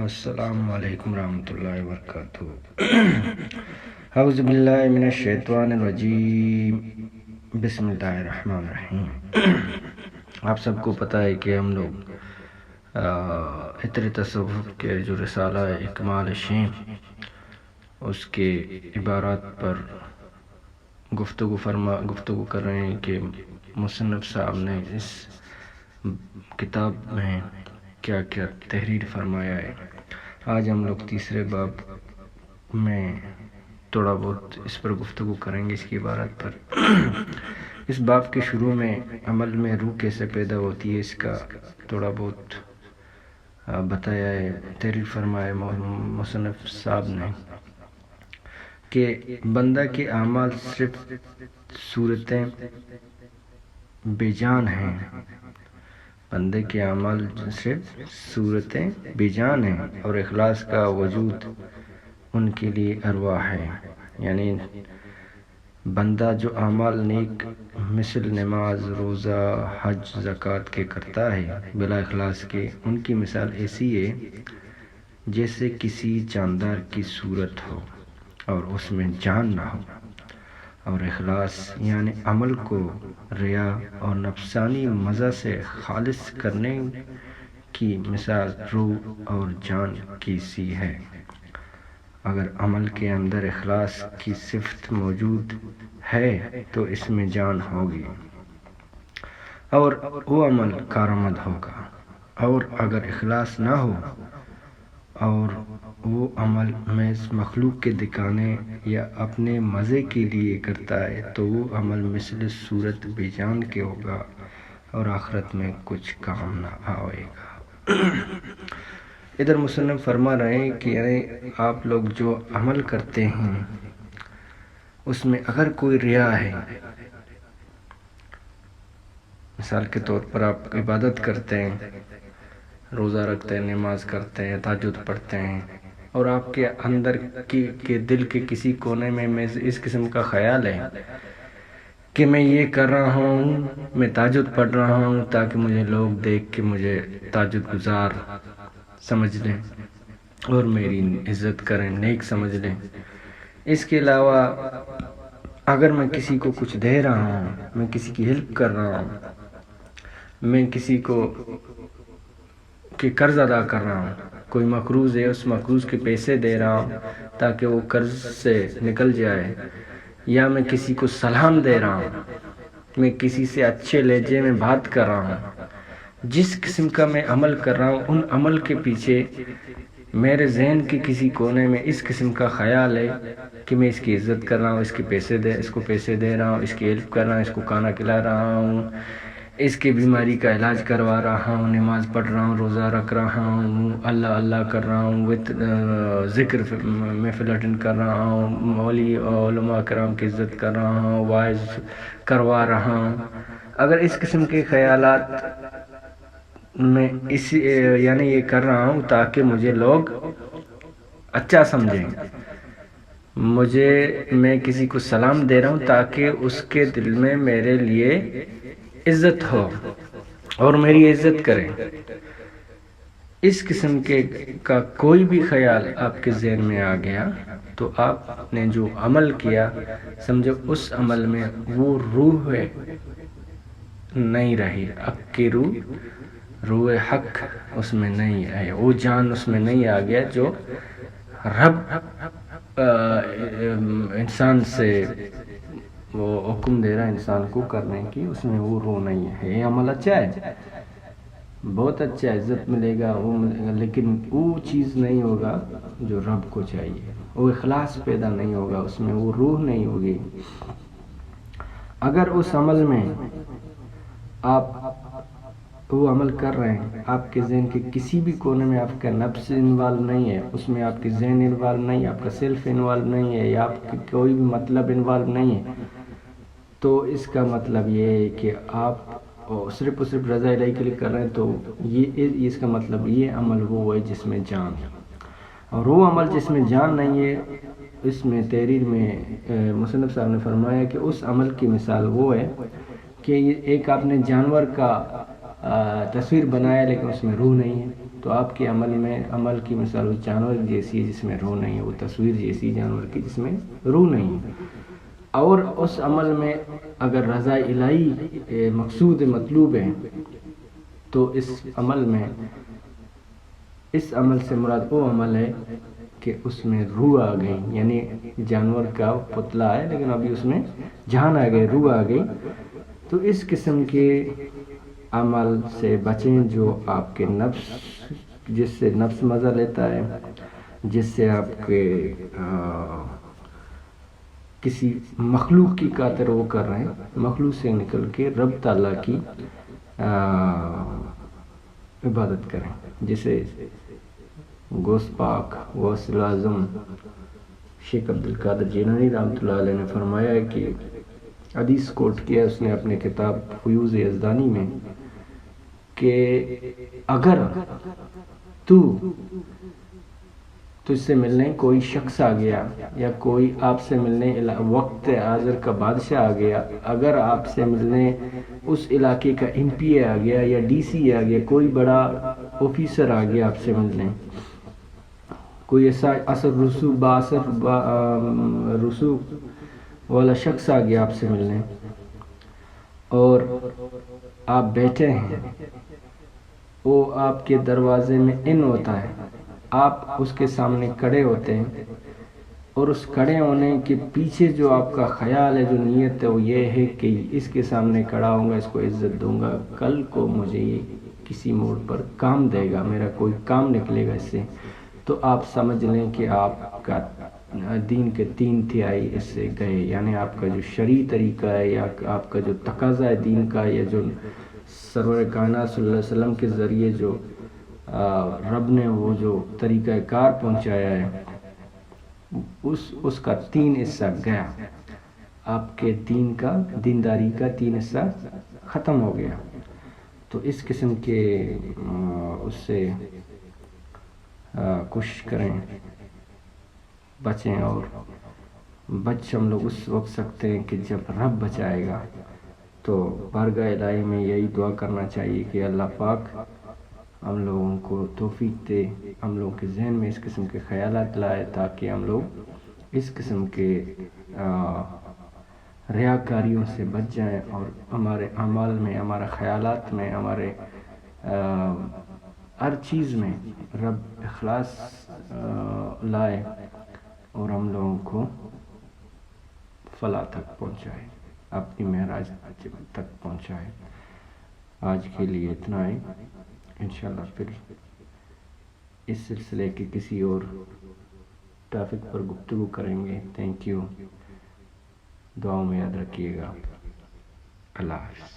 السلام علیکم ورحمۃ اللہ وبرکاتہ۔ اعوذ باللہ من الشیطان الرجیم، بسم اللہ الرحمن الرحیم۔ آپ سب کو پتہ ہے کہ ہم لوگ عطر تصوف کے جو رسالہ ہے اکمال شیم، اس کے عبارات پر گفتگو کر رہے ہیں کہ مصنف صاحب نے اس کتاب میں کیا کیا تحریر فرمایا ہے۔ آج ہم لوگ تیسرے باب میں تھوڑا بہت اس پر گفتگو کریں گے، اس کی عبارت پر۔ اس باب کے شروع میں عمل میں روح کیسے پیدا ہوتی ہے، اس کا تھوڑا بہت بتایا ہے، تحریر فرمایا مصنف صاحب نے کہ بندہ کے اعمال صرف صورتیں بے جان ہیں، بندے کے اعمال صرف صورتیں بے جان ہیں اور اخلاص کا وجود ان کے لیے ارواح ہے۔ یعنی بندہ جو اعمال نیک مثل نماز، روزہ، حج، زکوٰۃ کے کرتا ہے بلا اخلاص کے، ان کی مثال ایسی ہے جیسے کسی جاندار کی صورت ہو اور اس میں جان نہ ہو۔ اور اخلاص یعنی عمل کو ریا اور نفسانی مزہ سے خالص کرنے کی مثال روح اور جان کی سی ہے۔ اگر عمل کے اندر اخلاص کی صفت موجود ہے تو اس میں جان ہوگی اور وہ عمل کارآمد ہوگا، اور اگر اخلاص نہ ہو اور وہ عمل محض مخلوق کے دکھانے یا اپنے مزے کے لیے کرتا ہے تو وہ عمل مثل صورت بے جان کے ہوگا اور آخرت میں کچھ کام نہ آئے گا۔ ادھر مصنف فرما رہے ہیں کہ یعنی آپ لوگ جو عمل کرتے ہیں اس میں اگر کوئی ریا ہے، مثال کے طور پر آپ عبادت کرتے ہیں، روزہ رکھتے ہیں، نماز کرتے ہیں، تہجد پڑھتے ہیں، اور آپ کے اندر کے دل کے کسی کونے میں اس قسم کا خیال ہے کہ میں یہ کر رہا ہوں، میں تہجد پڑھ رہا ہوں تاکہ مجھے لوگ دیکھ کے مجھے تہجد گزار سمجھ لیں اور میری عزت کریں، نیک سمجھ لیں۔ اس کے علاوہ اگر میں کسی کو کچھ دے رہا ہوں، میں کسی کی ہیلپ کر رہا ہوں، میں کسی کو کہ قرض ادا کر رہا ہوں، کوئی مقروض ہے اس مقروض کے پیسے دے رہا ہوں تاکہ وہ قرض سے نکل جائے، یا میں کسی کو سلام دے رہا ہوں، میں کسی سے اچھے لہجے میں بات کر رہا ہوں، جس قسم کا میں عمل کر رہا ہوں ان عمل کے پیچھے میرے ذہن کے کسی کونے میں اس قسم کا خیال ہے کہ میں اس کی عزت کر رہا ہوں، اس کو پیسے دے رہا ہوں، اس کی ہیلپ کر رہا ہوں، اس کو کھانا کھلا رہا ہوں، اس کی بیماری کا علاج کروا رہا ہوں، نماز پڑھ رہا ہوں، روزہ رکھ رہا ہوں، اللہ اللہ کر رہا ہوں، ذکر محفل اٹینڈ کر رہا ہوں، اولیاء علماء کرام کی عزت کر رہا ہوں، واعظ کروا رہا ہوں۔ اگر اس قسم کے خیالات میں یعنی یہ کر رہا ہوں تاکہ مجھے لوگ اچھا سمجھیں، میں کسی کو سلام دے رہا ہوں تاکہ اس کے دل میں میرے لیے عزت ہو اور میری عزت کریں، اس قسم کا کوئی بھی خیال آپ کے ذہن میں آ گیا تو آپ نے جو عمل کیا سمجھو اس عمل میں وہ روح نہیں رہی، حق کی روح حق اس میں نہیں ہے، وہ جان اس میں نہیں آ گیا جو رب انسان سے وہ حکم دے رہا ہے انسان کو کرنے کی، اس میں وہ روح نہیں ہے۔ یہ عمل اچھا ہے، بہت اچھا، عزت ملے گا، لیکن وہ چیز نہیں ہوگا جو رب کو چاہیے، وہ اخلاص پیدا نہیں ہوگا، اس میں وہ روح نہیں ہوگی۔ اگر اس عمل میں آپ وہ عمل کر رہے ہیں، آپ کے ذہن کے کسی بھی کونے میں آپ کا نفس انوالو نہیں ہے، اس میں آپ کے ذہن انوالو نہیں ہے، آپ کا سیلف انوالو نہیں ہے، یا آپ کی کوئی بھی مطلب انوالو نہیں ہے، تو اس کا مطلب یہ ہے کہ آپ صرف اور صرف رضا الہی کے لیے کر رہے ہیں، تو اس کا مطلب یہ عمل وہ ہے جس میں جان ہے، اور وہ عمل جس میں جان نہیں ہے، اس میں تحریر میں مصنف صاحب نے فرمایا کہ اس عمل کی مثال وہ ہے کہ ایک آپ نے جانور کا تصویر بنایا لیکن اس میں روح نہیں ہے، تو آپ کے عمل کی مثال اس جانور جیسی ہے جس میں روح نہیں ہے، وہ تصویر جیسی جانور کی جس میں روح نہیں ہے۔ اور اس عمل میں اگر رضا الہی مقصود مطلوب ہے تو اس عمل سے مراد وہ عمل ہے کہ اس میں روح آ گئی، یعنی جانور کا پتلا ہے لیکن ابھی اس میں جان آ گئی، روح آ گئی۔ تو اس قسم کے عمل سے بچیں جو آپ کے جس سے نفس مزہ لیتا ہے، جس سے آپ کے کسی مخلوق کی خاطر وہ کر رہے ہیں، مخلوق سے نکل کے رب تعالیٰ کی عبادت کریں، جسے غوث پاک غوث اعظم شیخ عبدالقادر جیلانی رحمۃ اللہ علیہ نے فرمایا ہے کہ حدیث کوٹ کیا اس نے اپنے کتاب فیوض یزدانی میں کہ اگر تجھ سے ملنے کوئی شخص آ گیا یا کوئی آپ سے ملنے وقت حاضر کا بادشاہ آ گیا، اگر آپ سے ملنے اس علاقے کا ایم پی اے آ گیا یا ڈی سی آ گیا، کوئی بڑا آفیسر آ گیا آپ سے ملنے، کوئی ایسا اثر رسوخ والا شخص آ گیا آپ سے ملنے، اور آپ بیٹھے ہیں، وہ آپ کے دروازے میں ان ہوتا ہے، آپ اس کے سامنے کھڑے ہوتے ہیں، اور اس کھڑے ہونے کے پیچھے جو آپ کا خیال ہے، جو نیت ہے، وہ یہ ہے کہ اس کے سامنے کھڑا ہوں گا، اس کو عزت دوں گا، کل کو مجھے یہ کسی موڑ پر کام دے گا، میرا کوئی کام نکلے گا اس سے، تو آپ سمجھ لیں کہ آپ کا دین کے 3/3 اس سے گئے، یعنی آپ کا جو شرعی طریقہ ہے یا آپ کا جو تقاضا ہے دین کا، یا جو سرور کائنات صلی اللہ علیہ وسلم کے ذریعے جو رب نے وہ جو طریقہ کار پہنچایا ہے، اس کا 3 حصہ گیا، آپ کے دینداری کا 3 حصہ ختم ہو گیا۔ تو اس قسم کے اس سے کوشش کریں، بچیں، اور ہم لوگ اس وقت سکتے ہیں کہ جب رب بچائے گا، تو بارگاہ الہی میں یہی دعا کرنا چاہیے کہ اللہ پاک ہم لوگوں کو توفیق دے، ہم لوگوں کے ذہن میں اس قسم کے خیالات لائے تاکہ ہم لوگ اس قسم کے ریاکاریوں سے بچ جائیں، اور ہمارے اعمال میں، ہمارے خیالات میں، ہمارے ہر چیز میں رب اخلاص لائے اور ہم لوگوں کو فلاح تک پہنچائے، اپنی معراج تک پہنچائے۔ آج کے لیے اتنا ہی، انشاءاللہ پھر اس سلسلے کے کسی اور ٹاپک پر گفتگو کریں گے۔ تھینک یو، دعاؤں میں یاد رکھیے گا۔ اللہ حافظ۔